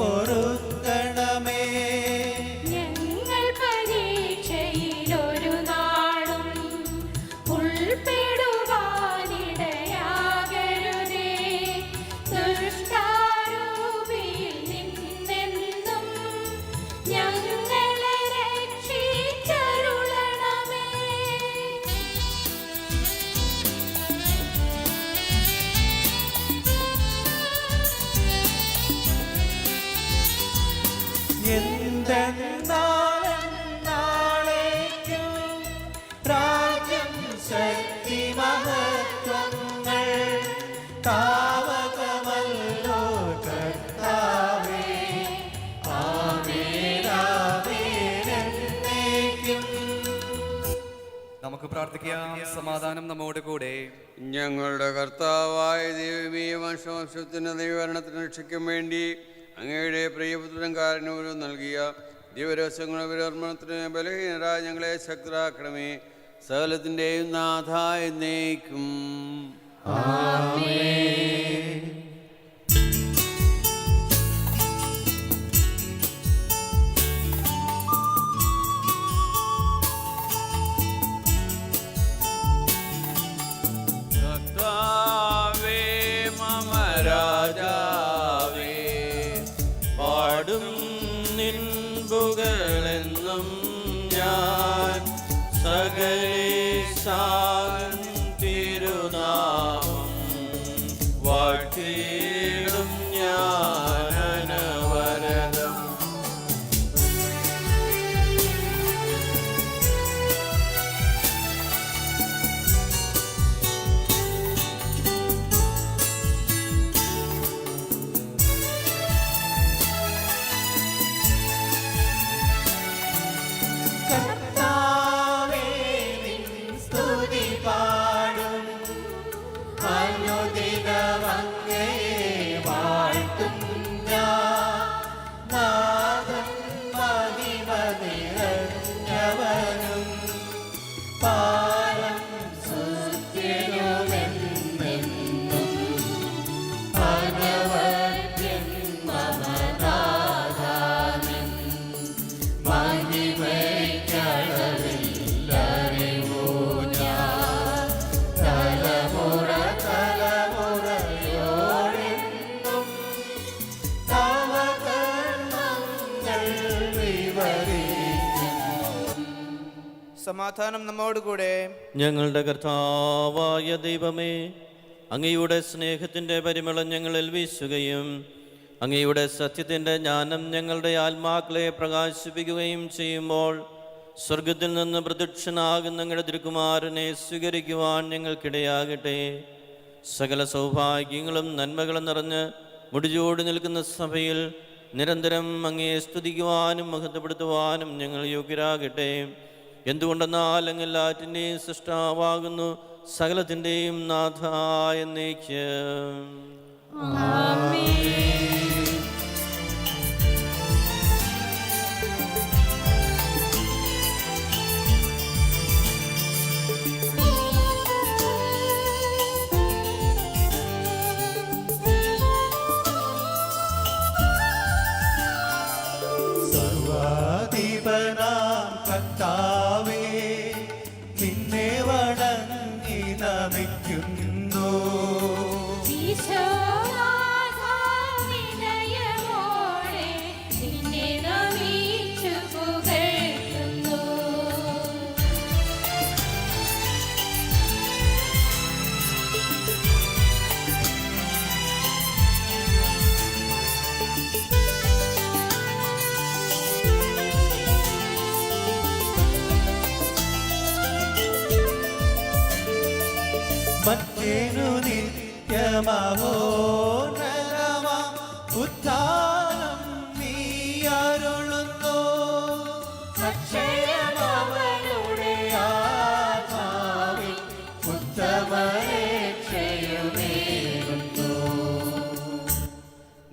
പൊറുക്കണമേ. ഞങ്ങൾ പരീക്ഷയിലൊരു നാളും ഉൾപ്പെടുവാനിടയാകരുതേ. ദുഷ്ടാരൂപിയിൽ നിന്നെന്നും ഞങ്ങളെ രക്ഷിച്ചരുളണമേ. എന്തെന്നാളെന്നാളേക്കും രാജ്യം ശക്തി മഹത്വങ്ങൾ താവകമല്ലോ കർത്താവേ. ആമേൻ ആമേൻ എന്നേക്കും. നമുക്ക് പ്രാർത്ഥിക്കാം. സമാധാനം നമ്മോട് കൂടെ. ഞങ്ങളുടെ കർത്താവായ ദൈവമേ, വംശവംശത്തിന് ദൈവഭരണത്തിന് രക്ഷയ്ക്കും വേണ്ടി അങ്ങയുടെ പ്രിയപുത്രൻ കാരണവരും നൽകിയ ദിവരഹസ്യങ്ങളുടെ വിരർമ്മണത്തിന് ബലഹീനരായ ഞങ്ങളെ ശക്തരാക്കണമേ. സകലത്തിൻ്റെയും നാഥ എന്നേക്കും. കർത്താവേ മമ രാജാവേ, പാടും നിൻപുകളെന്നും ഞാൻ സകലേശാൻ തിരുനാമം വാഴ്ത്തിയിടും ഞാൻ അനവരതം. കർത്താവേ, നിൻ സ്തുതി പാടും. അനുദിനം അങ്ങയെ വാഴ്ത്തും ഞാൻ. നാഥൻ മഹിമ നിറഞ്ഞവനും പാരം സുസ്ഥിരമെന്നെന്നും അനവദ്യൻ മമ നാഥാനിൻ മഹിമയ്ക്കളവില്ലറിവു ഞാൻ. തലമുറ തലമുറയോടെന്നും തവ കർമ്മങ്ങൾ വിവരിക്കും. സമാധാനം നമ്മോടുകൂടെ. ഞങ്ങളുടെ കർത്താവായ ദൈവമേ, അങ്ങയുടെ സ്നേഹത്തിൻ്റെ പരിമളം ഞങ്ങളിൽ വീശുകയും അങ്ങയുടെ സത്യത്തിൻ്റെ ജ്ഞാനം ഞങ്ങളുടെ ആത്മാക്കളെ പ്രകാശിപ്പിക്കുകയും ചെയ്യുമ്പോൾ സ്വർഗത്തിൽ നിന്ന് പ്രത്യക്ഷനാകുന്ന ഞങ്ങളുടെ തിരുക്കുമാരനെ സ്വീകരിക്കുവാൻ ഞങ്ങൾക്കിടയാകട്ടെ. സകല സൗഭാഗ്യങ്ങളും നന്മകളും നിറഞ്ഞ് മുടിചൂടി നിൽക്കുന്ന സഭയിൽ നിരന്തരം അങ്ങയെ സ്തുതിക്കുവാനും മഹത്വപ്പെടുത്തുവാനും ഞങ്ങൾ യോഗ്യരാകട്ടെ. എന്തുകൊണ്ടെന്നാൽ അങ്ങ് എല്ലാറ്റിൻ്റെയും സൃഷ്ടാവാകുന്നു, സകലത്തിൻ്റെയും നാഥ എന്നേക്കും. സർവാധിപനാം കർത്താവേ, നിന്നെ വണങ്ങി നമിക്കുന്നു. ഈശോനാഥാ, വിനയമോടെ നിന്നെ നമിച്ചു പുകഴ്ത്തുന്നു. മറ്റേനു നിത്യമഹോന്നതമാം ഉത്ഥാനം നീ അരുളുന്നു. അക്ഷയമവനുടെ ആത്മാവിൽ ഉത്തമരക്ഷയുമേകുന്നു.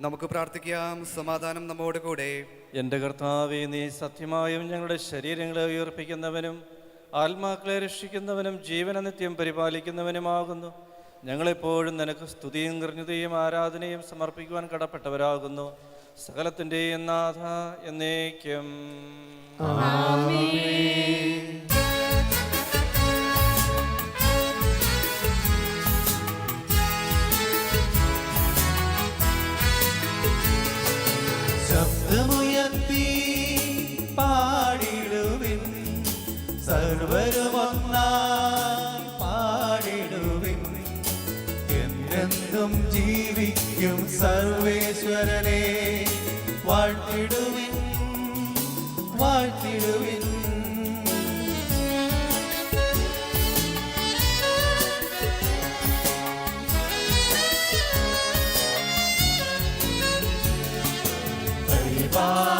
നമുക്ക് പ്രാർത്ഥിക്കാം. സമാധാനം നമ്മോട് കൂടെ. എൻ്റെ കർത്താവേ, നീ സത്യമായും ഞങ്ങളുടെ ശരീരങ്ങളെ ഉയർപ്പിക്കുന്നവനും ആത്മാക്കളെ രക്ഷിക്കുന്നവനും ജീവന നിത്യം പരിപാലിക്കുന്നവനുമാകുന്നു. ഞങ്ങളെപ്പോഴും നിനക്ക് സ്തുതിയും കൃതയും ആരാധനയും സമർപ്പിക്കുവാൻ കടപ്പെട്ടവരാകുന്നു. സകലത്തിൻ്റെയും നാഥ എന്നേക്കും. ശബ്ദമുയർത്തി പാടിടുവിൻ, സർവരുമൊന്നായി പാടിടുവിൻ. എന്നെന്നും ജീവിക്കും സർവേശ്വരനെ വാഴ്ത്തിടുവിൻ, വാഴ്ത്തിടുവിൻ.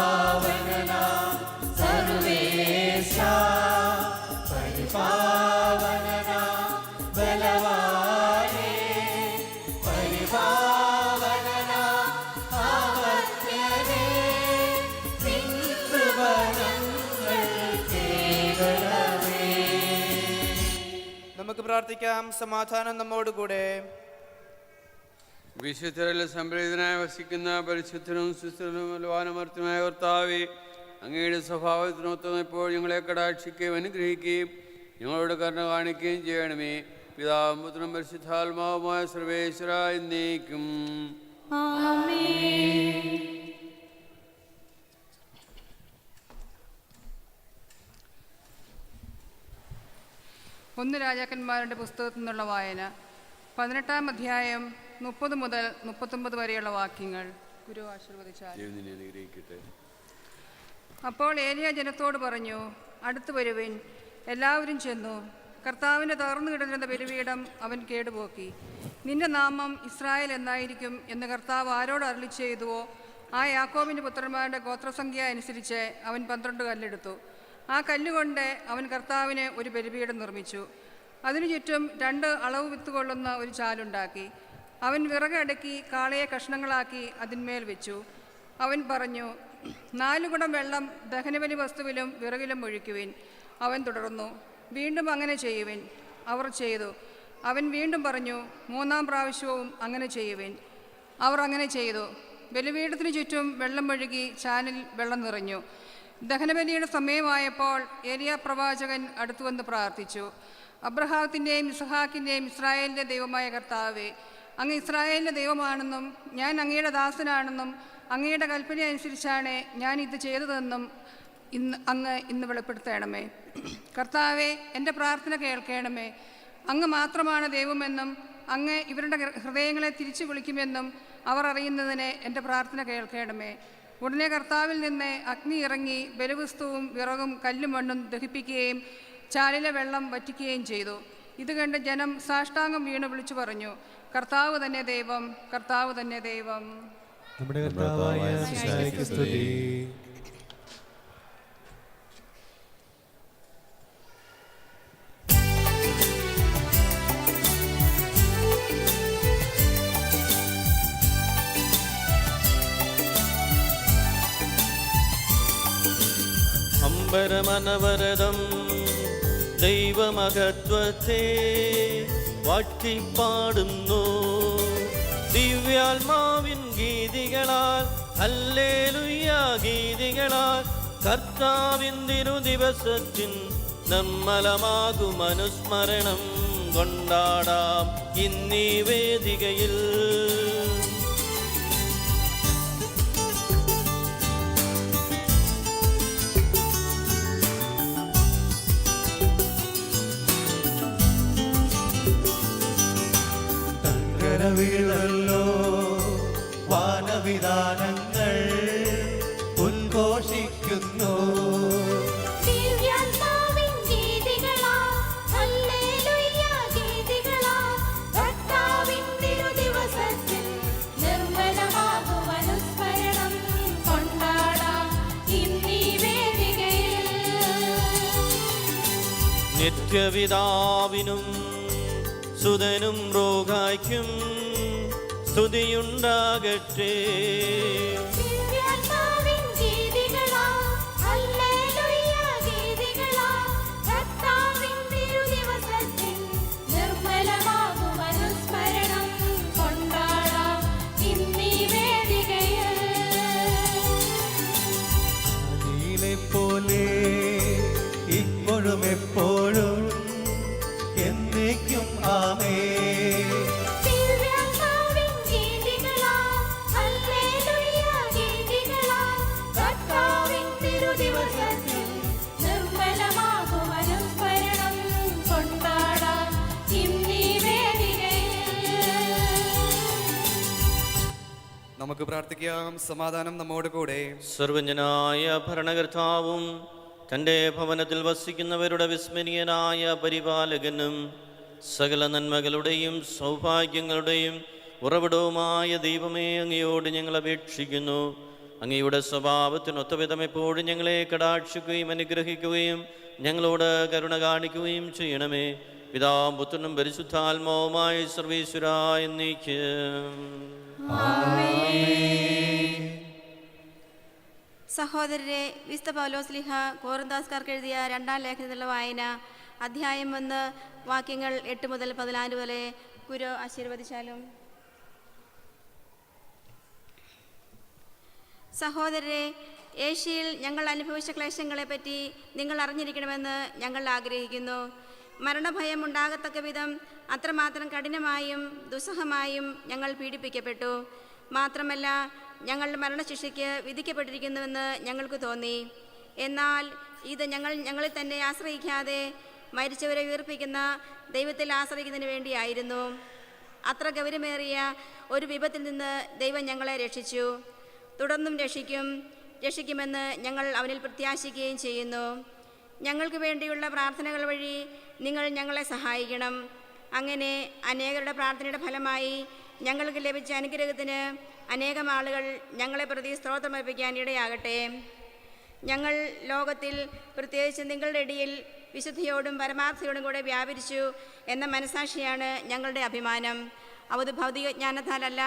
പരിപാവനനാം സർവേശാ, പരിപാവനനാം ബലവാനേ, പരിപാവനനാം അമർത്യനേ, നിൻ കൃപ ഞങ്ങൾ കേൾക്കണമേ. നമുക്ക് പ്രാർത്ഥിക്കാം. സമാധാനം നമ്മോടുകൂടെ. വിശുദ്ധരിൽ സംപ്രീതനായി വസിക്കുന്ന പരിശുദ്ധനും സുസ്ഥിരനും ബലവാനുമർത്തുമായ കർത്താവേ, അങ്ങയുടെ സ്വഭാവത്തിനൊത്തം ഇപ്പോൾ ഞങ്ങളെ കടാക്ഷിക്കുകയും അനുഗ്രഹിക്കുകയും ഞങ്ങളോട് കരുണ കാണിക്കുകയും ചെയ്യണമേ. പിതാവും പുത്രനും പരിശുദ്ധാത്മാവുമായ സർവേശ്വര എന്നേക്കും. ഒന്ന് രാജാക്കന്മാരുടെ പുസ്തകത്തിൽ നിന്നുള്ള വായന 18-ാം അധ്യായം 30 മുതൽ 39 വരെയുള്ള വാക്യങ്ങൾ. ഗുരു ആശീർവദിച്ചാൽ. ദൈവം നിന്നെ അനുഗ്രഹിക്കട്ടെ. അപ്പോൾ ഏലിയ ജനത്തോട് പറഞ്ഞു, അടുത്തു വരുവിൻ. എല്ലാവരും ചെന്നു. കർത്താവിൻ്റെ തകർന്നു കിടന്നിരുന്ന ബലിപീഠം അവൻ കേടുപോക്കി. നിന്റെ നാമം ഇസ്രായേൽ എന്നായിരിക്കും എന്ന് കർത്താവ് ആരോട് അരുളി ചെയ്തുവോ ആ യാക്കോബിൻ്റെ പുത്രന്മാരുടെ ഗോത്രസംഖ്യ അനുസരിച്ച് അവൻ 12 കല്ലെടുത്തു. ആ കല്ലുകൊണ്ട് അവൻ കർത്താവിന് ഒരു ബലിപീഠം നിർമ്മിച്ചു. അതിനു ചുറ്റും 2 അളവ് വിത്ത് കൊള്ളുന്ന ഒരു ചാലുണ്ടാക്കി. അവൻ വിറകടുക്കി കാളയെ കഷ്ണങ്ങളാക്കി അതിന്മേൽ വെച്ചു. അവൻ പറഞ്ഞു, 4 കുടം വെള്ളം ദഹനബലി വസ്തുവിലും വിറകിലും ഒഴിക്കുവിൻ. അവൻ തുടർന്നു, വീണ്ടും അങ്ങനെ ചെയ്യുവിൻ. അവർ ചെയ്തു. അവൻ വീണ്ടും പറഞ്ഞു, 3-ാം പ്രാവശ്യവും അങ്ങനെ ചെയ്യുവിൻ. അവർ അങ്ങനെ ചെയ്തു. ബലിപീഠത്തിനു ചുറ്റും വെള്ളം ഒഴുകി ചാലിൽ വെള്ളം നിറഞ്ഞു. ദഹനബലിയുടെ സമയമായപ്പോൾ ഏലിയ പ്രവാചകൻ അടുത്തു വന്ന് പ്രാർത്ഥിച്ചു, അബ്രഹാത്തിൻ്റെയും ഇസ്ഹാക്കിൻ്റെയും ഇസ്രായേലിൻ്റെ ദൈവമായ കർത്താവേ, അങ്ങ് ഇസ്രായേലിൻ്റെ ദൈവമാണെന്നും ഞാൻ അങ്ങയുടെ ദാസനാണെന്നും അങ്ങയുടെ കൽപ്പന അനുസരിച്ചാണ് ഞാൻ ഇത് ചെയ്തതെന്നും അങ്ങ് ഇന്ന് വെളിപ്പെടുത്തണമേ. കർത്താവേ, എൻ്റെ പ്രാർത്ഥന കേൾക്കണമേ. അങ്ങ് മാത്രമാണ് ദൈവമെന്നും അങ്ങ് ഇവരുടെ ഹൃദയങ്ങളെ തിരിച്ചു വിളിക്കുമെന്നും അവർ അറിയുന്നതിന് എൻ്റെ പ്രാർത്ഥന കേൾക്കണമേ. ഉടനെ കർത്താവിൽ നിന്ന് അഗ്നി ഇറങ്ങി ബലിവസ്തുവും വിറകും കല്ലും മണ്ണും ദഹിപ്പിക്കുകയും ചാലിലെ വെള്ളം വറ്റിക്കുകയും ചെയ്തു. ഇത് കണ്ട് ജനം സാഷ്ടാംഗം വീണ് വിളിച്ചു പറഞ്ഞു, കർത്താവ് തന്നെ ദൈവം, കർത്താവ് തന്നെ ദൈവം. നമ്മുടെ കർത്താവായ മിശിഹായ്ക്ക് സ്തുതി. അമ്പരമനവരതം ദൈവമഹത്വത്തെ വാഴ്ത്തിപ്പാടുന്നു. ദിവ്യാത്മാവിൻ ഗീതികളാൽ ഹല്ലേലൂയ ഗീതികളാൽ കർത്താവിൻ തിരുദിവസത്തിൻ നിർമ്മലമാകും അനുസ്മരണം കൊണ്ടാടാം ഇന്നീ വേദികയിൽ. വീഴല്ലോ വാനവിധാനങ്ങൾ ഉദ്ഘോഷിക്കുന്നു. ദിവ്യാത്മാവിൻ ഗീതികളാൽ ഹല്ലേലൂയ ഗീതികളാൽ കർത്താവിൻ തിരുദിവസത്തിൽ നിർമ്മലമാകും അനുസ്മരണം കൊണ്ടാടാം ഇന്നീ വേദികയിൽ. നിത്യപിതാവിനും സുതനും റോഗായ്ക്കും സ്തുതിയുണ്ടാകട്ടെ. ദിവ്യാത്മാവിൻ ഗീതികളാൽ ഹല്ലേലൂയ ഗീതികളാൽ കർത്താവിൻ തിരുദിവസത്തിൽ നിർമ്മലമാകും അനുസ്മരണം കൊണ്ടാടാം ഇന്നീ വേദികയിൽ. നമുക്ക് പ്രാർത്ഥിക്കാം. സമാധാനം നമ്മോട് കൂടെ. സർവജ്ഞനായ ഭരണകർത്താവും തൻ്റെ ഭവനത്തിൽ വസിക്കുന്നവരുടെ വിസ്മരണീയനായ പരിപാലകനും സകല നന്മകളുടെയും സൗഭാഗ്യങ്ങളുടെയും ഉറവിടവുമായ ദൈവമേ, അങ്ങയോട് ഞങ്ങൾ അപേക്ഷിക്കുന്നു. അങ്ങയുടെ സ്വഭാവത്തിനൊത്തവിധം എപ്പോഴും ഞങ്ങളെ കടാക്ഷിക്കുകയും അനുഗ്രഹിക്കുകയും ഞങ്ങളോട് കരുണ കാണിക്കുകയും ചെയ്യണമേ. പിതാവും പുത്രനും പരിശുദ്ധാത്മാവുമായ സർവീശ്വരാ എന്നേക്കും. സഹോദരരെ, വിശുദ്ധ പൗലോസ്ലീഹ കോറിന്താസ്കാർക്ക് എഴുതിയ 2-ാം ലേഖനത്തിലുള്ള വായന അധ്യായം 1 വാക്യങ്ങൾ 8 മുതൽ 14 വരെ കുരു ആശീർവദിച്ചാലും. സഹോദരരെ, ഏഷ്യയിൽ ഞങ്ങൾ അനുഭവിച്ച ക്ലേശങ്ങളെപ്പറ്റി നിങ്ങൾ അറിഞ്ഞിരിക്കണമെന്ന് ഞങ്ങൾ ആഗ്രഹിക്കുന്നു. മരണഭയം ഉണ്ടാകത്തക്ക വിധം അത്രമാത്രം കഠിനമായും ദുസ്സഹമായും ഞങ്ങൾ പീഡിപ്പിക്കപ്പെട്ടു. മാത്രമല്ല, ഞങ്ങളുടെ മരണശിക്ഷയ്ക്ക് വിധിക്കപ്പെട്ടിരിക്കുന്നുവെന്ന് ഞങ്ങൾക്ക് തോന്നി. എന്നാൽ ഇത് ഞങ്ങളിൽ തന്നെ ആശ്രയിക്കാതെ മരിച്ചവരെ ഉയർപ്പിക്കുന്ന ദൈവത്തിൽ ആശ്രയിക്കുന്നതിന് വേണ്ടിയായിരുന്നു. അത്ര ഗൗരവമേറിയ ഒരു വിപത്തിൽ നിന്ന് ദൈവം ഞങ്ങളെ രക്ഷിച്ചു. തുടർന്നും രക്ഷിക്കുമെന്ന് ഞങ്ങൾ അവനിൽ പ്രത്യാശിക്കുകയും ചെയ്യുന്നു. ഞങ്ങൾക്ക് വേണ്ടിയുള്ള പ്രാർത്ഥനകൾ വഴി നിങ്ങൾ ഞങ്ങളെ സഹായിക്കണം. അങ്ങനെ അനേകരുടെ പ്രാർത്ഥനയുടെ ഫലമായി ഞങ്ങൾക്ക് ലഭിച്ച അനുഗ്രഹത്തിന് അനേകം ആളുകൾ ഞങ്ങളെ പ്രതി സ്തോത്രമർപ്പിക്കാൻ ഇടയാകട്ടെ. ഞങ്ങൾ ലോകത്തിൽ, പ്രത്യേകിച്ച് നിങ്ങളുടെ ഇടയിൽ വിശുദ്ധിയോടും പരമാർത്ഥയോടും കൂടെ വ്യാപരിച്ചു എന്ന മനസാക്ഷിയാണ് ഞങ്ങളുടെ അഭിമാനം. അത് ഭൗതിക ജ്ഞാനത്താലല്ല,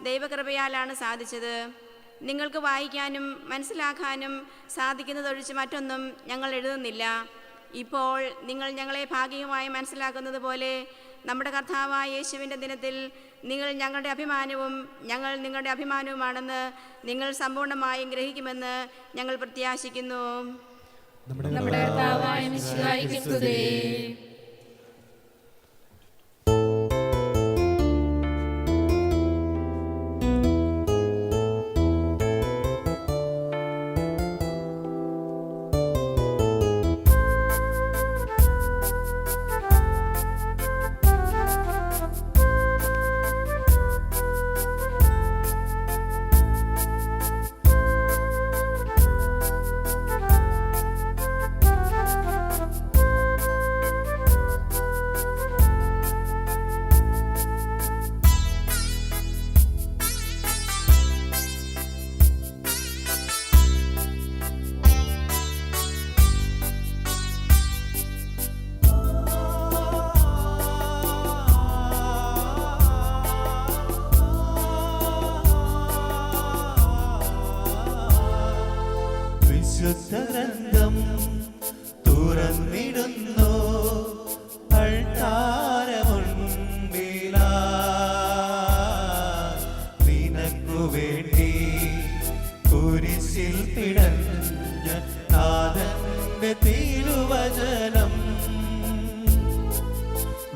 ദൈവകൃപയാലാണ് സാധിച്ചത്. നിങ്ങൾക്ക് വായിക്കാനും മനസ്സിലാക്കാനും സാധിക്കുന്നതൊഴിച്ച് മറ്റൊന്നും ഞങ്ങൾ എഴുതുന്നില്ല. ഇപ്പോൾ നിങ്ങൾ ഞങ്ങളെ ഭാഗികമായി മനസ്സിലാക്കുന്നത് പോലെ നമ്മുടെ കർത്താവായ യേശുവിൻ്റെ ദിനത്തിൽ നിങ്ങൾ ഞങ്ങളുടെ അഭിമാനവും ഞങ്ങൾ നിങ്ങളുടെ അഭിമാനവുമാണെന്ന് നിങ്ങൾ സമ്പൂർണ്ണമായും ഗ്രഹിക്കുമെന്ന് ഞങ്ങൾ പ്രത്യാശിക്കുന്നു. നമ്മുടെ കർത്താവായ മിശിഹായ്ക്ക് സ്തുതി. വിശുദ്ധഗ്രന്ഥം തുറന്നിടുന്നു അൾത്താരമുൻപിലാ, നിനക്കു വേണ്ടി കുരിശിൽ പിടഞ്ഞ നാഥന്റെ തിരുവചനം.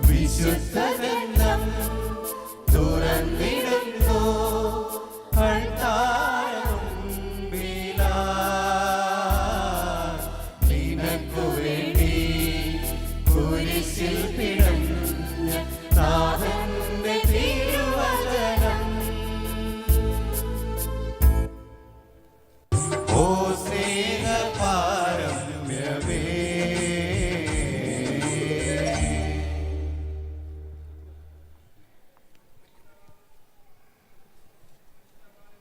വിശുദ്ധഗ്രന്ഥം തുറന്നിടുന്നു അൾത്താരമുൻപിലാ, നിനക്കു വേണ്ടി കുരിശിൽ പിടഞ്ഞ നാഥന്റെ തിരുവചനം. ഓ സ്നേഹപാരമ്യമേ,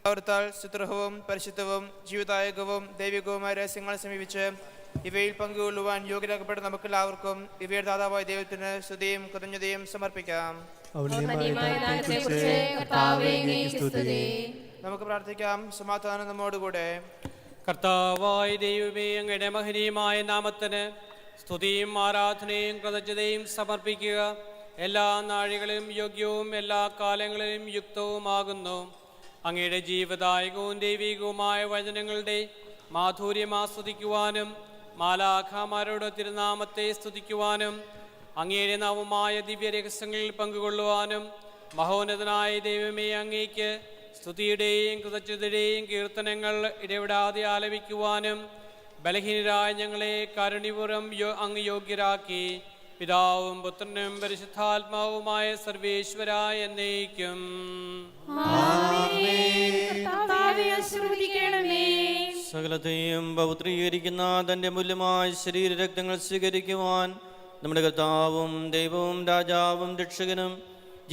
അവിടുത്താൽ സുത്രഹവും പരിശുദ്ധവും ജീവദായകവും ദൈവികവുമായ രഹസ്യങ്ങളെ സമീപിച്ച് ഇവയിൽ പങ്കുകൊള്ളുവാൻ യോഗ്യരാക്കപ്പെട്ട നമുക്കെല്ലാവർക്കും ഇവയുടെ ദാതാവായ ദൈവത്തിന് സ്തുതിയും കൃതജ്ഞതയും സമർപ്പിക്കാം. നമുക്ക് പ്രാർത്ഥിക്കാം. സമാധാനം നമ്മോടുകൂടെ. കർത്താവായ ദൈവമേ, അങ്ങയുടെ മഹനീയമായ നാമത്തിന് സ്തുതിയും ആരാധനയും കൃതജ്ഞതയും സമർപ്പിക്കുക. എല്ലാ നാഴികളിലും യോഗ്യവും എല്ലാ കാലങ്ങളിലും യുക്തവുമാകുന്നു. അങ്ങയുടെ ജീവദായകവും ദൈവികവുമായ വചനങ്ങളുടെ മാധുര്യം ആസ്വദിക്കുവാനും മാലാഖമാരോട് തിരുനാമത്തെ സ്തുതിക്കുവാനും അങ്ങയുടെ നവമായ ദിവ്യരഹസ്യങ്ങളിൽ പങ്കുകൊള്ളുവാനും മഹോന്നതനായ ദൈവമേ, അങ്ങേക്ക് സ്തുതിയുടെയും കൃതജ്ഞതയുടെയും കീർത്തനങ്ങൾ ഇടവിടാതെ ആലപിക്കുവാനും ബലഹീനരായ ഞങ്ങളെ കാരുണ്യപൂർവ്വം അങ്ങ് യോഗ്യരാക്കി. പിതാവും പുത്രനും പരിശുദ്ധാത്മാവുമായ സർവേശ്വര എന്നേക്കും. സകലത്തെയും പൗത്രീകരിക്കുന്ന തൻ്റെ മൂല്യമായ ശരീരരക്തങ്ങൾ സ്വീകരിക്കുവാൻ നമ്മുടെ കർത്താവും ദൈവവും രാജാവും രക്ഷകനും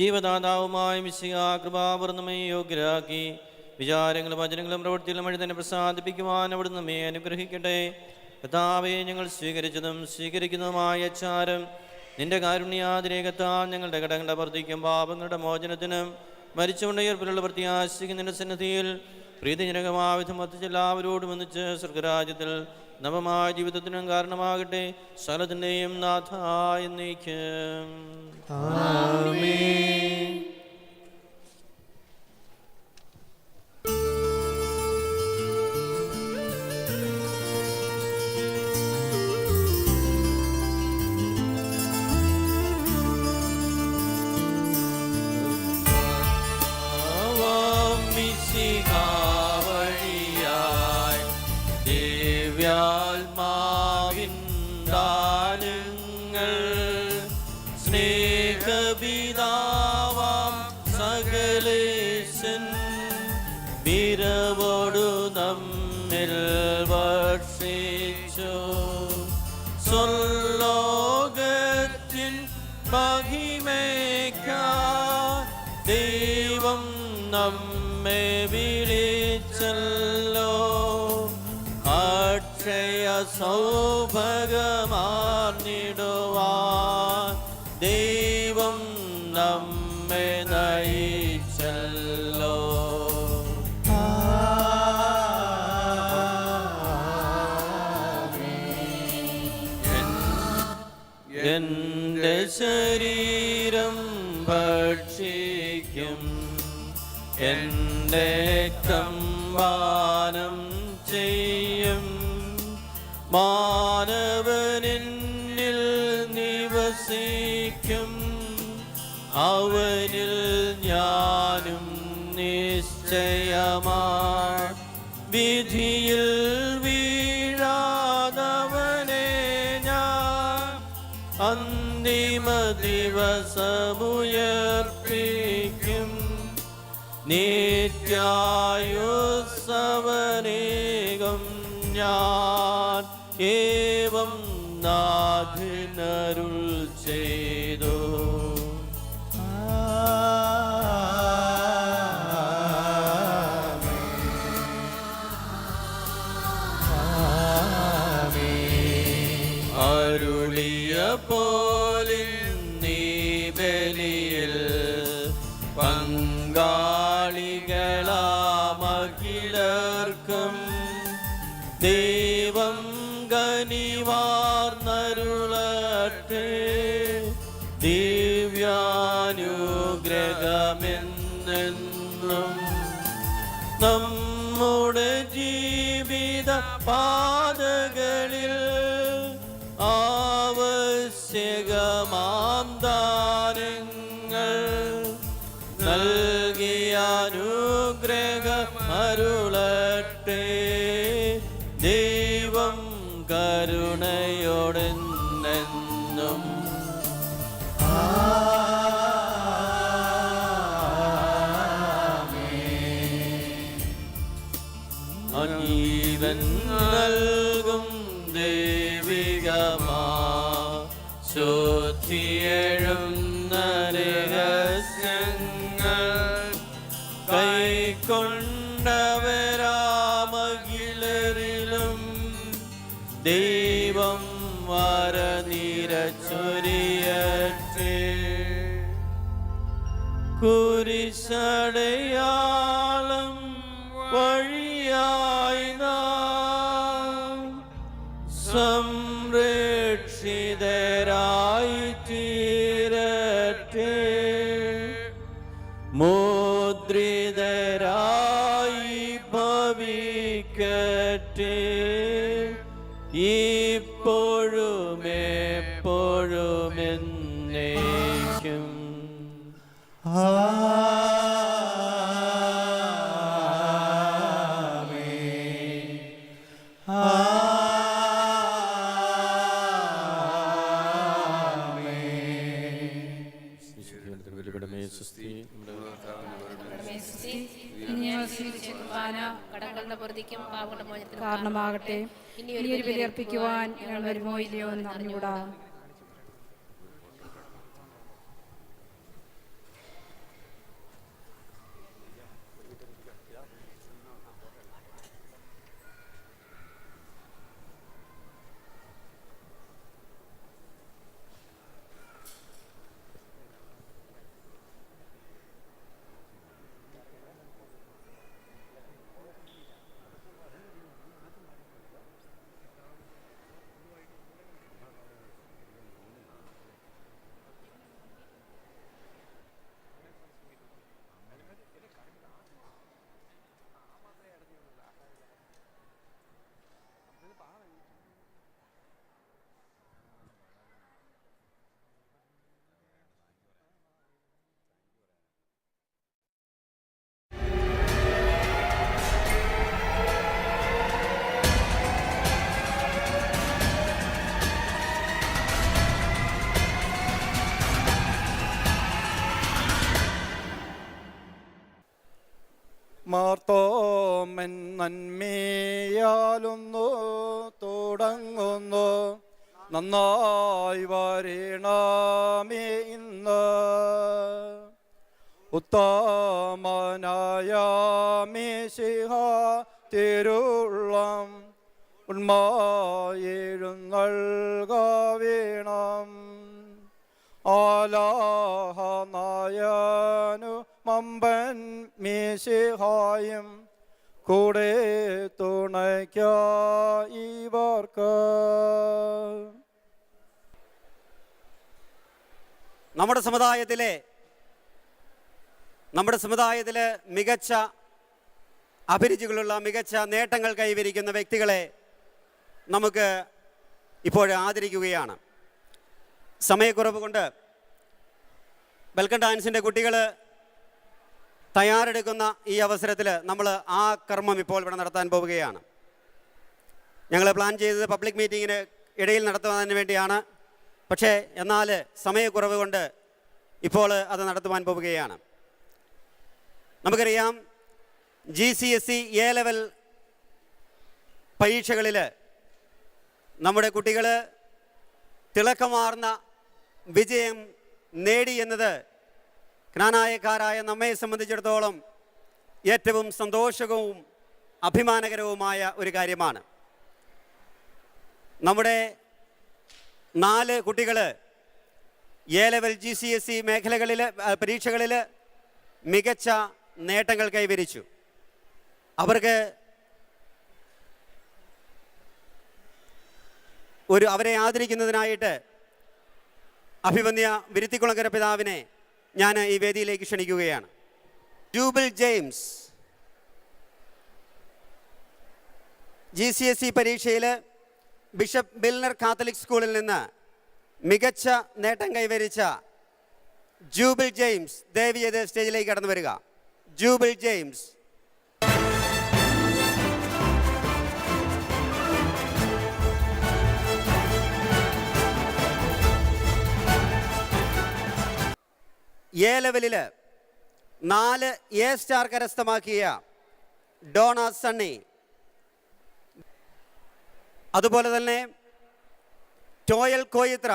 ജീവദാതാവുമായ മിശിഹാ കൃപാപൂർണ്ണമേ യോഗ്യരാക്കി വിചാരങ്ങളും വചനങ്ങളും പ്രവൃത്തികളും വഴി തന്നെ പ്രസാദിപ്പിക്കുവാൻ അവിടുന്ന് നമ്മെ അനുഗ്രഹിക്കട്ടെ. കർത്താവെ, ഞങ്ങൾ സ്വീകരിച്ചതും സ്വീകരിക്കുന്നതുമായ അച്ചാരം നിന്റെ കാരുണ്യാതിരേകത്താൽ ഞങ്ങളുടെ കടങ്ങളുടെ വർദ്ധിക്കും പാപങ്ങളുടെ മോചനത്തിനും മരിച്ചുകൊണ്ട് ഉയർപ്പിലുള്ള പ്രത്യാശിക്കുന്ന നിന്റെ സന്നിധിയിൽ പ്രീതിജനകമാവിധം വർദ്ധിച്ച് എല്ലാവരോടും ഒന്നിച്ച് സ്വർഗരാജ്യത്തിൽ നവമായ ജീവിതത്തിനും കാരണമാകട്ടെ. സകലത്തിൻ്റെയും നാഥ എന്നേക്കും. ആമേൻ. വീരവോടു നമ്മിൽ വർഷിച്ചു സ്വർലോകത്തിൻ മഹിമയ്ക്കായി ദൈവം നമ്മെ വിളിച്ചല്ലോ. അക്ഷയ സൗഭാഗ്യമാർന്നിടുവാൻ ദൈവം നമ്മെ നയിച്ചല്ലോ. എന്റെ ശരീരം ഭക്ഷിക്കും, എന്റെ കമ്പാനം ചെയ്യും. മാനവനിൽ നിവസിക്കും, അവനിൽ ഞാനും നിശ്ചയമാ. വിധിയിൽ വീഴാതവനെ ഞാൻ അന്തിമ ദിവസമുയർപ്പിക്കും. നിത്യായുസ്സവനേകം ഞാൻ ഏവം നാഥിനരുൾ ചെയ്തു. അരുളിയ പോലിൽ നീ ബലിയിൽ പങ്കാളികളാമഖിലർക്കും ദൈവം കനിവാർന്നരുളട്ടെ. ദിവ്യാനുഗ്രഹമെന്നെന്നും നമ്മുടെ ജീവിത പാതകളിൽ ആവശ്യകമാം ദാനങ്ങൾ നൽകിയ അനുഗ്രഹമരുളട്ടെ. ദൈവം കരുണയോടെന്നെന്നും ജീവൻ നൽകും ദൈവികമാ ശുദ്ധിയെഴുന്ന രഹസ്യങ്ങൾ കൈക്കൊണ്ടവരാമഖിലരിലും ദൈവം വരനിരച്ചൊരിയട്ടെ. കുരിശടയാളം വഴിയായി നാം സംരക്ഷിതരായി തീരട്ടെ. മുദ്രിതരായി ഭവിക്കട്ടെ. ഇപ്പോഴും എപ്പോഴും എന്നേക്കും. കാരണമാകട്ടെ. ഇനി ഒരു ബലിയർപ്പിക്കുവാൻ ഞങ്ങൾ വരുമോ ഇല്ലയോ എന്ന് അറിഞ്ഞുകൂടാ. മാർത്തോമൻ നന്മയാലൊന്നു തുടങ്ങുന്നു, നന്നായി വരണമേ ഇന്ന്. ഉത്തമനായ മിശിഹ തിരുള്ളം ഉന്മായെഴുന്നൾകവേണം. ആലാഹനായനു മമ്പൻ മിശിഹായും കൂടെ തുണയ്ക്കായി ഇവർക്ക്. നമ്മുടെ സമുദായത്തിലെ മികച്ച അഭിരുചികളുള്ള മികച്ച നേട്ടങ്ങൾ കൈവരിക്കുന്ന വ്യക്തികളെ നമുക്ക് ഇപ്പോൾ ആദരിക്കുകയാണ്. സമയക്കുറവ് കൊണ്ട് വെൽക്കം ഡാൻസിൻ്റെ കുട്ടികൾ തയ്യാറെടുക്കുന്ന ഈ അവസരത്തിൽ നമ്മൾ ആ കർമ്മം ഇപ്പോൾ ഇവിടെ നടത്താൻ പോവുകയാണ്. ഞങ്ങൾ പ്ലാൻ ചെയ്തത് പബ്ലിക് മീറ്റിങ്ങിന് ഇടയിൽ നടത്തുന്നതിന് വേണ്ടിയാണ്. പക്ഷേ എന്നാൽ സമയക്കുറവ് കൊണ്ട് ഇപ്പോൾ അത് നടത്തുവാൻ പോവുകയാണ്. നമുക്കറിയാം, GCSE A ലെവൽ പരീക്ഷകളിൽ നമ്മുടെ കുട്ടികൾ തിളക്കമാർന്ന വിജയം നേടി എന്നത് ജ്ഞാനായക്കാരായ നമ്മെ സംബന്ധിച്ചിടത്തോളം ഏറ്റവും സന്തോഷകവും അഭിമാനകരവുമായ ഒരു കാര്യമാണ്. നമ്മുടെ 4 കുട്ടികൾ A ലെവൽ GCSE മേഖലകളിൽ പരീക്ഷകളിൽ മികച്ച നേട്ടങ്ങൾ കൈവരിച്ചു. അവർക്ക് അവരെ ആദരിക്കുന്നതിനായിട്ട് അഭിമന്യ വിരുത്തിക്കുളങ്ങര പിതാവിനെ ഞാൻ ഈ വേദിയിലേക്ക് ക്ഷണിക്കുകയാണ്. ജൂബിൽ ജെയിംസ് GCSE പരീക്ഷയിൽ ബിഷപ്പ് ബിൽനർ കാത്തലിക് സ്കൂളിൽ നിന്ന് മികച്ച നേട്ടം കൈവരിച്ച ജൂബിൽ ജെയിംസ് ദയവ് സ്റ്റേജിലേക്ക് കടന്നു വരിക. ജൂബിൽ ജെയിംസ്. A ലെവലിൽ 4 A സ്റ്റാർ കരസ്ഥമാക്കിയ ഡോണ സണ്ണി, അതുപോലെ തന്നെ ടോയൽ കോയിത്ര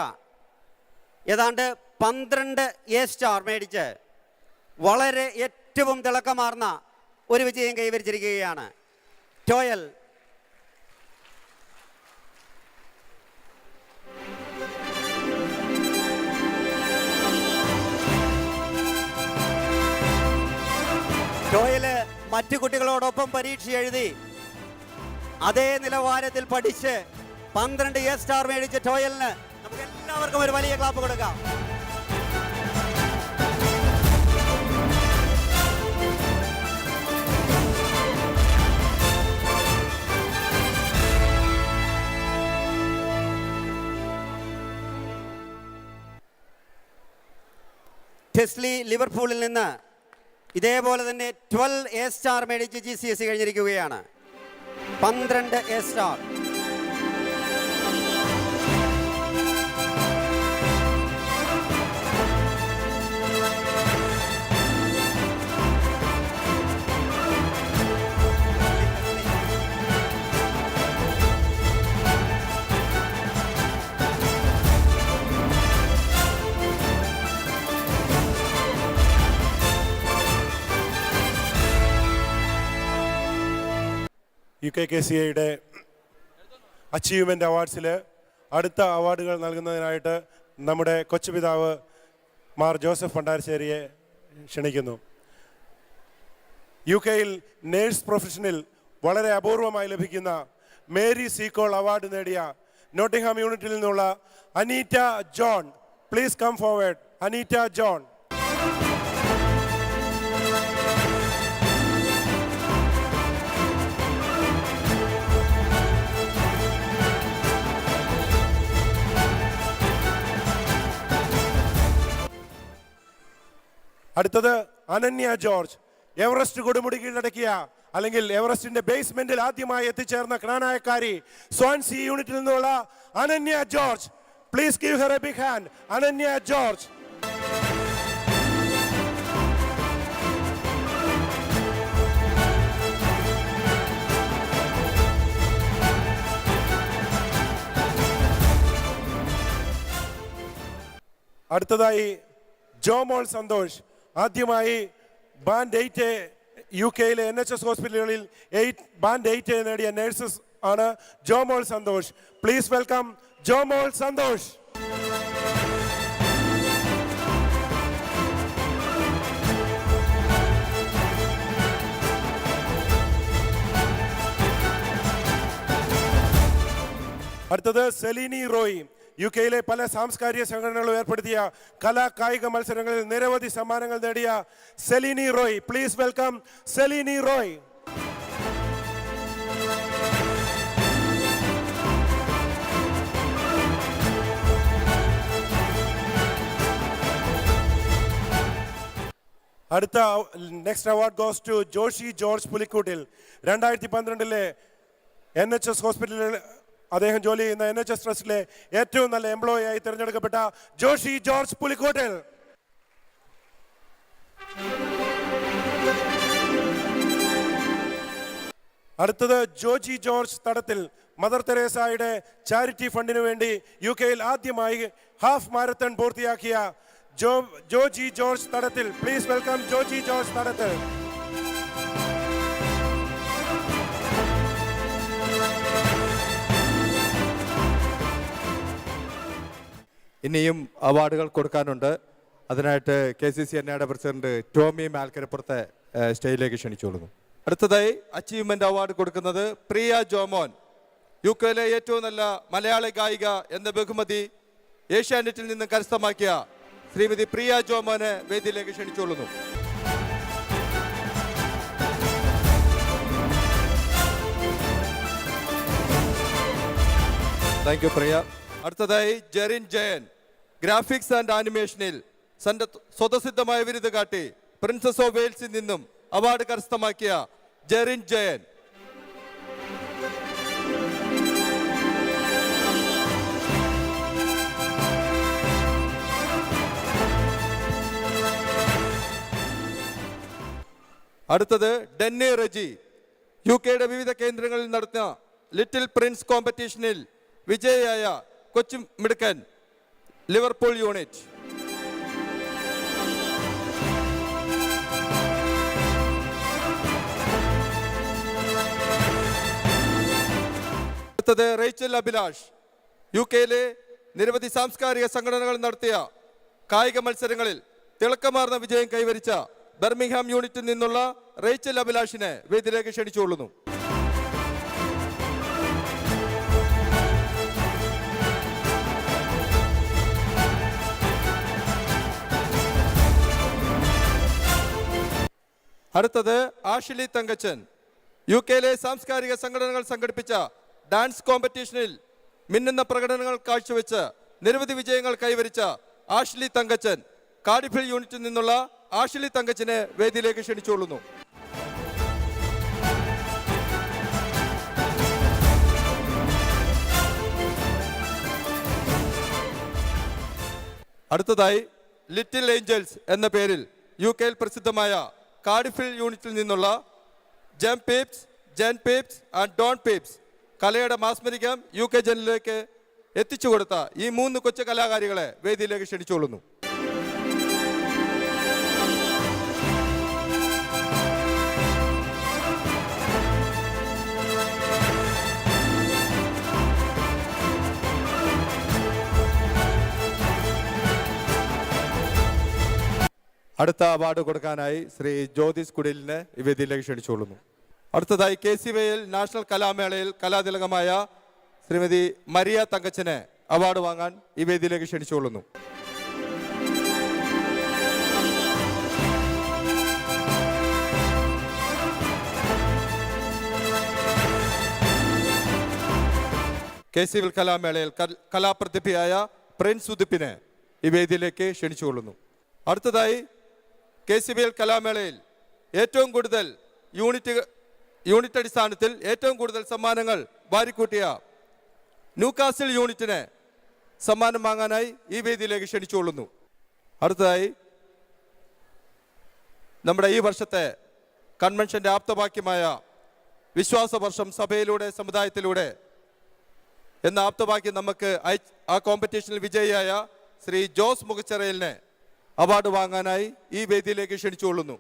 ഏതാണ്ട് 12 A സ്റ്റാർ മേടിച്ച് വളരെ ഏറ്റവും തിളക്കമാർന്ന ഒരു വിജയം കൈവരിച്ചിരിക്കുകയാണ് ടോയൽ. ടോയല് മറ്റു കുട്ടികളോടൊപ്പം പരീക്ഷ എഴുതി അതേ നിലവാരത്തിൽ പഠിച്ച് 12 A സ്റ്റാർ മേടിച്ച ടോയലിന് നമുക്ക് എല്ലാവർക്കും ഒരു വലിയ ക്ലാപ്പ് കൊടുക്കാം. ടെസ്ലി ലിവർപൂളിൽ നിന്ന് ഇതേപോലെ തന്നെ 12 A സ്റ്റാർ മേടിച്ച് GCSE കഴിഞ്ഞിരിക്കുകയാണ്. 12 A സ്റ്റാർ. UKKCAയുടെ അച്ചീവ്മെൻ്റ് അവാർഡ്സിൽ അടുത്ത അവാർഡുകൾ നൽകുന്നതിനായിട്ട് നമ്മുടെ കൊച്ചുപിതാവ് മാർ ജോസഫ് പണ്ടാരശ്ശേരിയെ ക്ഷണിക്കുന്നു. UK-യിൽ നേഴ്സ് പ്രൊഫഷനിൽ വളരെ അപൂർവമായി ലഭിക്കുന്ന മേരി സീക്കോൾ അവാർഡ് നേടിയ നോട്ടിംഗ്ഹാം യൂണിറ്റിൽ നിന്നുള്ള Aneeta John, please come forward. Aneeta John. അടുത്തത് അനന്യ ജോർജ്. എവറസ്റ്റ് കൊടുമുടി കീഴടക്കിയ അല്ലെങ്കിൽ എവറസ്റ്റിന്റെ ബേസ്മെന്റിൽ ആദ്യമായി എത്തിച്ചേർന്ന ക്നാനായക്കാരി സ്വാൻസി യൂണിറ്റിൽ നിന്നുള്ള Ananya George. Please give her a big hand. Ananya George. അടുത്തതായി ജോമോൾ സന്തോഷ്. ആദ്യമായി ബാൻഡ് 8 UK-യിലെ NHS ഹോസ്പിറ്റലുകളിൽ ബാൻഡ് 8 നേടിയ നഴ്സസ് ആണ് ജോമോൾ സന്തോഷ്. Please welcome Jomol Santhosh. അടുത്തത് സെലീനി റോയ്. UK-യിലെ പല സാംസ്കാരിക സംഘടനകളും ഏർപ്പെടുത്തിയ കലാ കായിക മത്സരങ്ങളിൽ നിരവധി സമ്മാനങ്ങൾ നേടിയ സെലീനി റോയ്. Please welcome Selini Roy. അടുത്ത next award goes to Joshy George Pulikkoottil. 2012 NHS ഹോസ്പിറ്റലിൽ അദ്ദേഹം ജോലി ചെയ്യുന്ന NHS ട്രസ്റ്റിലെ ഏറ്റവും നല്ല എംപ്ലോയി ആയി തിരഞ്ഞെടുക്കപ്പെട്ട ജോഷി ജോർജ് പുലിക്കോട്ടിൽ. അടുത്തത് ജോജി ജോർജ് തടത്തിൽ. മദർ തെരേസയുടെ ചാരിറ്റി ഫണ്ടിനു വേണ്ടി UK-യിൽ ആദ്യമായി ഹാഫ് മാരത്തൺ പൂർത്തിയാക്കിയ ജോജി ജോർജ് തടത്തിൽ. Please welcome Joji George Thadathil. ഇനിയും അവാർഡുകൾ കൊടുക്കാനുണ്ട്. അതിനായിട്ട് KCC NAയുടെ പ്രസിഡന്റ് ടോമി മാൽക്കരപ്പുറത്തെ സ്റ്റേജിലേക്ക് ക്ഷണിച്ചുകൊള്ളുന്നു. അടുത്തതായി അച്ചീവ്മെന്റ് അവാർഡ് കൊടുക്കുന്നത് പ്രിയ ജോമോൻ. UK-യിലെ ഏറ്റവും നല്ല മലയാളി ഗായിക എന്ന ബഹുമതി ഏഷ്യാനെറ്റിൽ നിന്ന് കരസ്ഥമാക്കിയ ശ്രീമതി പ്രിയ ജോമോനെ വേദിയിലേക്ക് ക്ഷണിച്ചുകൊള്ളുന്നു. താങ്ക് യു പ്രിയ. അടുത്തതായി ജെറിൻ ജയൻ. ഗ്രാഫിക്സ് ആൻഡ് ആനിമേഷനിൽ സ്വതസിദ്ധമായ വിരുത് കാട്ടി പ്രിൻസസ് ഓഫ് വെയിൽസിൽ നിന്നും അവാർഡ് കരസ്ഥമാക്കിയ ജെറിൻ ജയൻ. അടുത്തത് ഡെന്നി റെജി. UK-യുടെ വിവിധ കേന്ദ്രങ്ങളിൽ നടത്തുന്ന ലിറ്റിൽ പ്രിൻസ് കോമ്പറ്റീഷനിൽ വിജയിയായ കൊച്ചു മിടുക്കൻ, ലിവർപൂൾ യൂണിറ്റ്. അടുത്തത് റേച്ചൽ അഭിലാഷ്. UK-യിലെ നിരവധി സാംസ്കാരിക സംഘടനകൾ നടത്തിയ കായിക മത്സരങ്ങളിൽ തിളക്കമാർന്ന വിജയം കൈവരിച്ച ബർമിംഗ്ഹാം യൂണിറ്റിൽ നിന്നുള്ള റേച്ചൽ അഭിലാഷിനെ വേദിയിലേക്ക് ക്ഷണിച്ചുകൊള്ളുന്നു. അടുത്തത് ആഷിലി തങ്കച്ചൻ. UK-യിലെ സാംസ്കാരിക സംഘടനകൾ സംഘടിപ്പിച്ച ഡാൻസ് കോമ്പറ്റീഷനിൽ മിന്നുന്ന പ്രകടനങ്ങൾ കാഴ്ചവെച്ച് നിരവധി വിജയങ്ങൾ കൈവരിച്ച ആഷിലി തങ്കച്ചൻ. കാർഡിഫിൽ യൂണിറ്റിൽ നിന്നുള്ള ആഷിലി തങ്കച്ചനെ വേദിയിലേക്ക് ക്ഷണിച്ചുകൊള്ളുന്നു. അടുത്തതായി ലിറ്റിൽ ഏഞ്ചൽസ് എന്ന പേരിൽ UK-യിൽ പ്രസിദ്ധമായ കാർഡിഫിൽ യൂണിറ്റിൽ നിന്നുള്ള Jen Peeps and Dawn Peeps കലയുടെ മാസ്മരികം UK ജനലിലേക്ക് എത്തിച്ചു കൊടുത്ത ഈ 3 കൊച്ചു കലാകാരികളെ വേദിയിലേക്ക് ക്ഷണിച്ചുകൊള്ളുന്നു. അടുത്ത അവാർഡ് കൊടുക്കാനായി ശ്രീ ജ്യോതിസ് കുടിലിനെ ഈ വേദിയിലേക്ക് ക്ഷണിച്ചുകൊള്ളുന്നു. അടുത്തതായി KCVL നാഷണൽ കലാമേളയിൽ കലാതിലകമായ ശ്രീമതി മരിയ തങ്കച്ചനെ അവാർഡ് വാങ്ങാൻ ഈ വേദിയിലേക്ക് ക്ഷണിച്ചുകൊള്ളുന്നു. KCVL കലാമേളയിൽ കലാപ്രതിഭയായ പ്രിൻസ് ഉദിപ്പിനെ ഈ വേദിയിലേക്ക് ക്ഷണിച്ചുകൊള്ളുന്നു. അടുത്തതായി KCVL കലാമേളയിൽ ഏറ്റവും കൂടുതൽ യൂണിറ്റ് അടിസ്ഥാനത്തിൽ ഏറ്റവും കൂടുതൽ സമ്മാനങ്ങൾ വാരിക്കൂട്ടിയ ന്യൂകാസിൽ യൂണിറ്റിനെ സമ്മാനം വാങ്ങാനായി ഈ വേദിയിലേക്ക് ക്ഷണിച്ചുകൊള്ളുന്നു. അടുത്തതായി നമ്മുടെ ഈ വർഷത്തെ കൺവെൻഷന്റെ ആപ്തവാക്യമായ വിശ്വാസവർഷം സഭയിലൂടെ സമുദായത്തിലൂടെ എന്ന ആപ്തവാക്യം നമുക്ക് ആ കോമ്പറ്റീഷനിൽ വിജയിയായ ശ്രീ ജോസ് മുഖച്ചിറയിലിനെ അവാർഡ് വാങ്ങാനായി ഈ വേദിയിലേക്ക് ക്ഷണിച്ചുകൊള്ളുന്നു.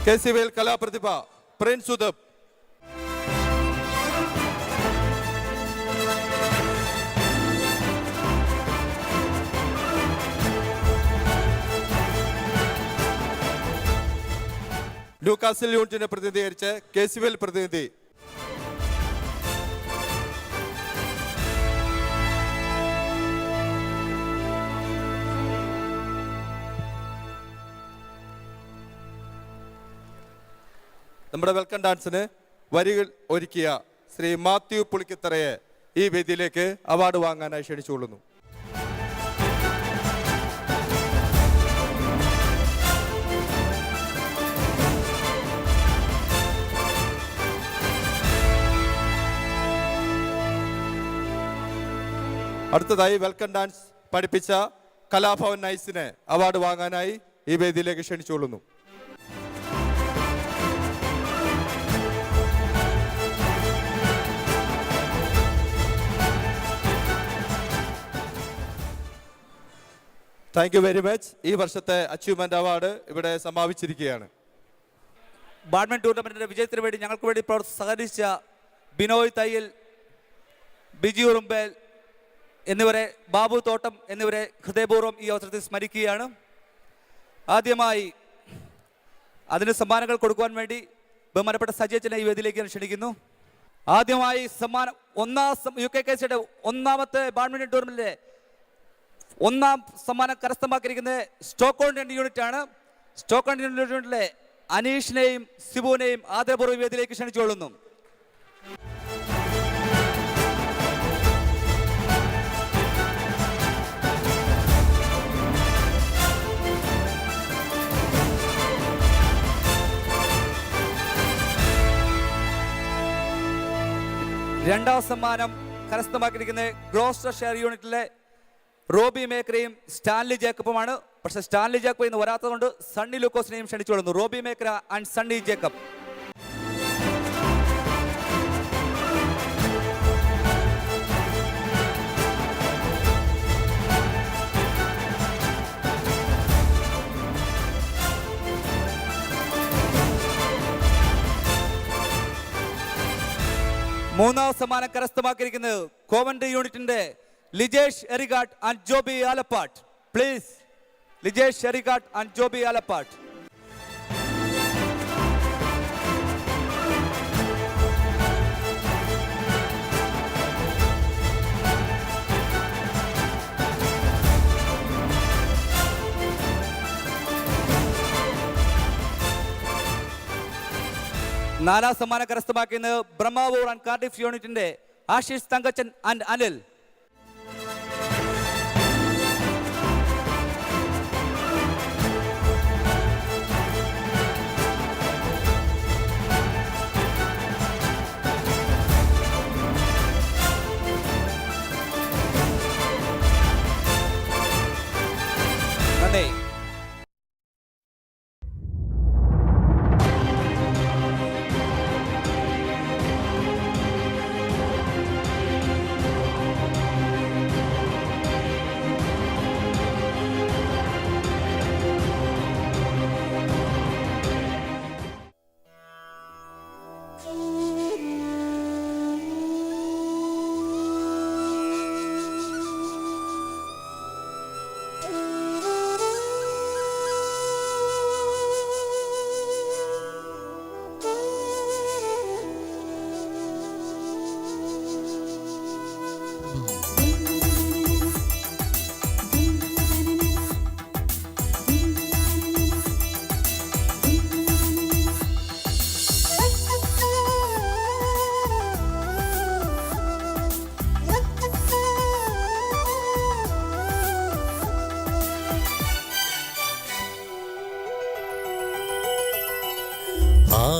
KCVL കലാപ്രതിഭ പ്രിൻസ് ഉദപ്പ്. ന്യൂകാസിൽ യൂണിറ്റിനെ പ്രതിനിധീകരിച്ച് KCVL പ്രതിനിധി. നമ്മുടെ വെൽക്കം ഡാൻസിന് വരികൾ ഒരുക്കിയ ശ്രീ മാത്യു പുളിക്കത്തറയെ ഈ വേദിയിലേക്ക് അവാർഡ് വാങ്ങാനായി ക്ഷണിച്ചുകൊള്ളുന്നു. അടുത്തതായി വെൽക്കം ഡാൻസ് പഠിപ്പിച്ച കലാഭവൻ നൈസിനെ അവാർഡ് വാങ്ങാനായി ഈ വേദിയിലേക്ക് ക്ഷണിച്ചുകൊള്ളുന്നു. Thank you very much. ഈ വർഷത്തെ അച്ചീവ്മെന്റ് അവാർഡ് ഇവിടെ സമാപിച്ചിരിക്കുകയാണ്. ബാഡ്മിന്റൺ ടൂർണമെന്റിന്റെ വിജയത്തിന് വേണ്ടി ഞങ്ങൾക്ക് വേണ്ടി സഹകരിച്ച ബിനോയ് തയ്യൽ, ബിജി ഉറുമ്പേൽ എന്നിവരെ, ബാബു തോട്ടം എന്നിവരെ ഹൃദയപൂർവ്വം ഈ അവസരത്തിൽ സ്മരിക്കുകയാണ്. ആദ്യമായി അതിന് സമ്മാനങ്ങൾ കൊടുക്കുവാൻ വേണ്ടി ബഹുമാനപ്പെട്ട സജയച്ചനെ ഈ വേദിയിലേക്ക് ക്ഷണിക്കുന്നു. ആദ്യമായി സമ്മാനം UKKCയുടെ ഒന്നാമത്തെ ബാഡ്മിന്റൺ ടൂർണമെന്റിലെ ഒന്നാം സമ്മാനം കരസ്ഥമാക്കിയിരിക്കുന്നത് സ്റ്റോക്ക്ഹോം യൂണിറ്റ് ആണ്. സ്റ്റോക്ക്ഹോം യൂണിറ്റിലെ അനീഷിനെയും സിബുവിനെയും ആദരപൂർവ്വം വേദിയിലേക്ക് ക്ഷണിച്ചുകൊള്ളുന്നു. രണ്ടാം സമ്മാനം കരസ്ഥമാക്കിയിരിക്കുന്നത് ഗ്ലോസ്റ്റർഷെയർ യൂണിറ്റിലെ റോബി മേക്കറയും സ്റ്റാൻലി ജേക്കബുമാണ്. പക്ഷേ സ്റ്റാൻലി ജേക്കബ് ഇന്ന് വരാത്തതുകൊണ്ട് സണ്ണി ലൂക്കോസിനെയും ക്ഷണിച്ചുകൊള്ളുന്നു. റോബി മേക്കർ ആൻഡ് സണ്ണി ജേക്കബ്. മൂന്നാം സമ്മാനം കരസ്ഥമാക്കിയിരിക്കുന്നത് കോവൻട്രി യൂണിറ്റിന്റെ Lijesh Erigatt and Joby Alappatt. Please, Lijesh Erigatt and Joby Alappatt. നാലാം സമ്മാനം കരസ്ഥമാക്കുന്നത് ബ്രഹ്മാവൂർ ആൻഡ് കാർഡിഫ് യൂണിറ്റിന്റെ ആശിഷ് തങ്കച്ചൻ ആൻഡ് അനിൽ. നന്ദി.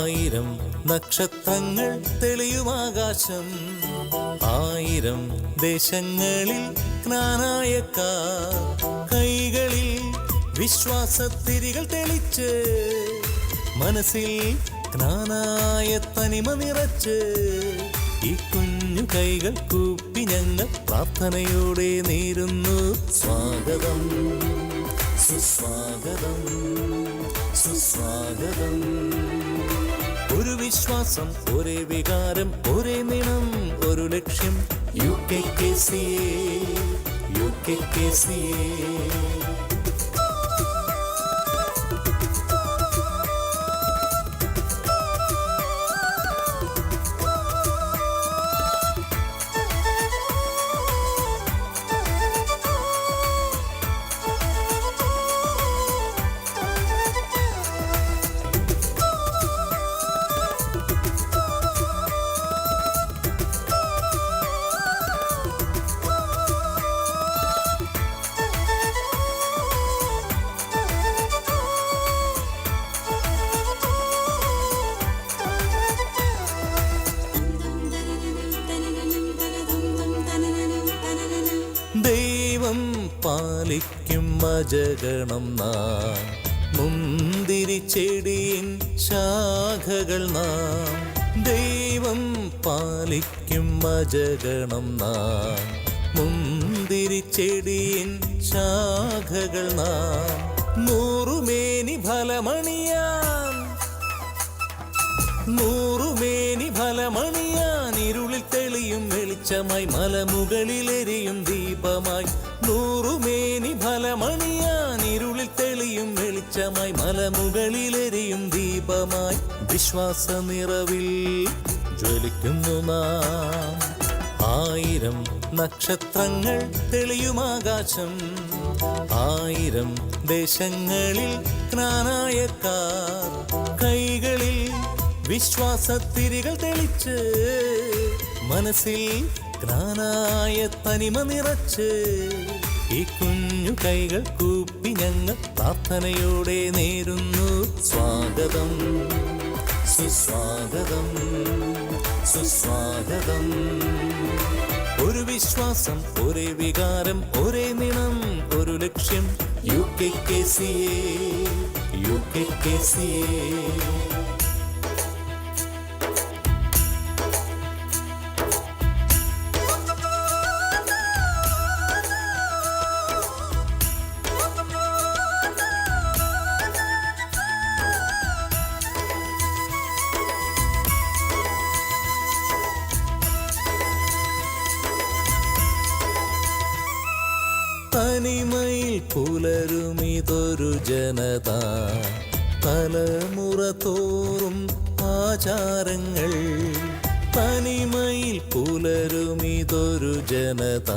ആയിരം നക്ഷത്രങ്ങൾ തെളിയുമാകാശം, ആയിരം ദേശങ്ങളിൽ ജ്ഞാനായക്കാർ കൈകളിൽ വിശ്വാസത്തിരികൾ തെളിച്ച്, മനസ്സിൽ ജ്ഞാനായ തനിമ നിറച്ച്, ഈ കുഞ്ഞു കൈകൾ കൂപ്പി ഞങ്ങൾ പ്രാർത്ഥനയോടെ നേരുന്നു സ്വാഗതം, സുസ്വാഗതം, സുസ്വാഗതം. ഒരു വിശ്വാസം, ഒരേ വികാരം, ഒരേ നിണം, ഒരു ലക്ഷ്യം. UKKCA, UKKCA. ദൈവം പാലിക്കും അജഗണം നാം, മുന്തിരി ചെടിയിൻ ശാഖകൾ നാം. ദൈവം പാലിക്കും അജഗണം നാം, മുന്തിരി ചെടിയിൻ ശാഖകൾ നാം. നൂറുമേനി ഫലമണിയാൻ, നൂറുമേനി ഫലമണിയാൻ, ഇരുളിൽ തെളിയും വെളിച്ചമായി, മലമുകളിലെരിയും ദീപമായി. നൂറുമേനി ഫലമണിയാൻ, ഇരുളിൽ തെളിയും വെളിച്ചമായി, മലമുകളിലെരിയും ദീപമായി. വിശ്വാസ നിറവിൽ ജ്വലിക്കുന്നു നാം, ആയിരം നക്ഷത്രങ്ങൾ തെളിയുമാകാശം, ആയിരം ദേശങ്ങളിൽ ജ്ഞാനായക്കാർ കൈകളിൽ വിശ്വാസത്തിരികൾ തെളിച്ച്, മനസ്സിൽ ജ്ഞാനായ തനിമ നിറച്ച്, ഈ കുഞ്ഞു കൈകൾ കൂപ്പി ഞങ്ങൾ പ്രാർത്ഥനയോടെ നേരുന്നു സ്വാഗതം, സുസ്വാഗതം, സുസ്വാഗതം. ഒരു വിശ്വാസം, ഒരേ വികാരം, ഒരേ നിണം, ഒരു ലക്ഷ്യം. UKKCA, UKKCA. തനിമയിൽ പുലരുമിതൊരു ജനത, തലമുറ തോറും ആചാരങ്ങൾ. തനിമയിൽ പുലരുമിതൊരു ജനത,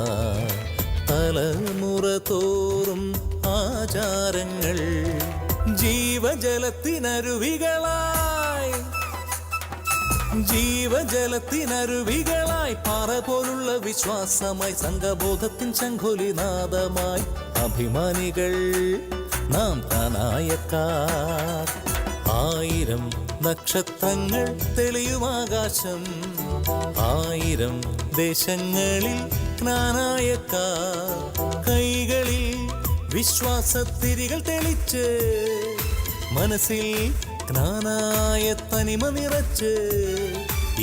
തലമുറ തോറും ആചാരങ്ങൾ. ജീവജലത്തിനരുവികളായി, ജീവജലത്തിനരുവികളായി, പാറ പോലുള്ള വിശ്വാസമായി, സംഘബോധത്തിൻ ശംഖുലിനാദമായി. അഭിമാനികൾ നാം ജ്ഞാനായക്കാർ, ആയിരം നക്ഷത്രങ്ങൾ തെളിയുമാകാശം, ആയിരം ദേശങ്ങളിൽ ജ്ഞാനായക്കാർ കൈകളിൽ വിശ്വാസത്തിരികൾ തെളിച്ച്, മനസ്സിൽ ജ്ഞാനായ തനിമ നിറച്ച്,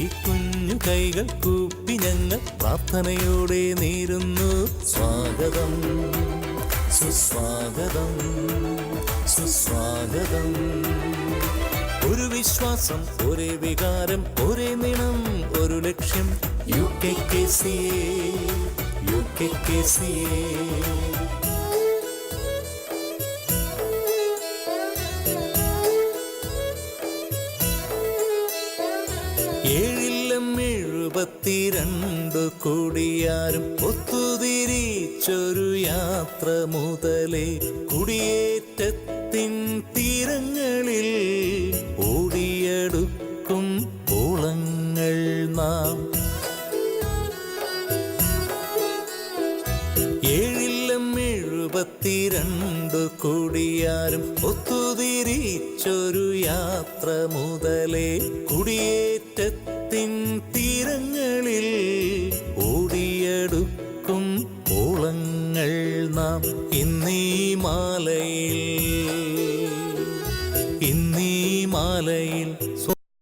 ഈ കുഞ്ഞു കൈകൾ കൂപ്പി ഞങ്ങൾ പ്രാർത്ഥനയോടെ നേരുന്നു സ്വാഗതം, സുസ്വാഗതം, സുസ്വാഗതം. ഒരു വിശ്വാസം, ഒരേ വികാരം, ഒരേ നിണം, ഒരു ലക്ഷ്യം. UKKCA, UKKCA. ഏഴില്ലം 72 കൊടിയാരും ഒത്തുതിരിച്ചൊരു യാത്ര മുതലേ, കുടിയേറ്റത്തിൻ തീരങ്ങളിൽ ഓടിയെടുക്കും ഓളങ്ങൾ നാം. ഏഴില്ലം 72 കൊടി കൂടിയാരും ഒത്തുതിരിച്ചൊരു യാത്ര മുതലേ കുടിയേറ്റത്തിൻ തീരങ്ങളിൽ ഓടിയെടുക്കും ഓളങ്ങൾ നാം ഇന്നീ മാലയിൽ